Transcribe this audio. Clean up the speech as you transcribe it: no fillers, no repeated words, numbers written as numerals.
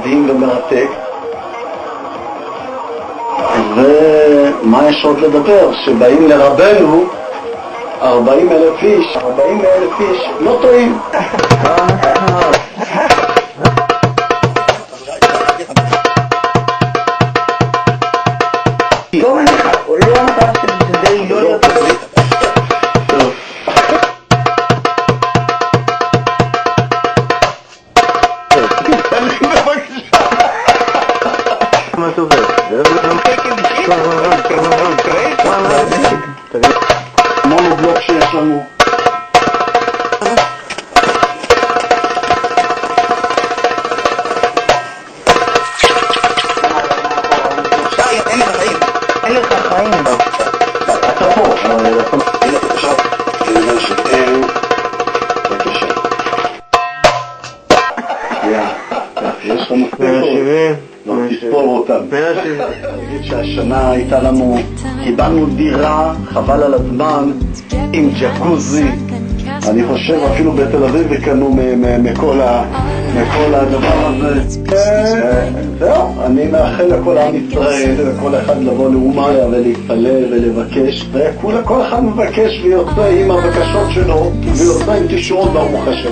מדהים ומרתק. ומה יש עוד לדבר? שבאים לרבנו 40,000 איש, 40,000 איש, לא טועים. הוא לא אמר שזה לא להיות טוב. מה טוב מונובלוק שיש לנו. אין לך חיים. אתה פה, אבל אתה עכשיו, כנראה שאין, בבקשה. יש לנו 170, לא תספור אותם. 170. אני אגיד שהשנה הייתה לנו, קיבלנו דירה, חבל על הזמן, עם ג'קוזי. אני חושב אפילו בתל אביב וקנו מכל הדבר הזה. זהו, אני מאחל לכל עם ישראל, לכל אחד לבוא לאומיה ולהתפלל ולבקש, וכל אחד מבקש ויוצא עם הבקשות שלו ויוצא עם תשעות ברוך השם.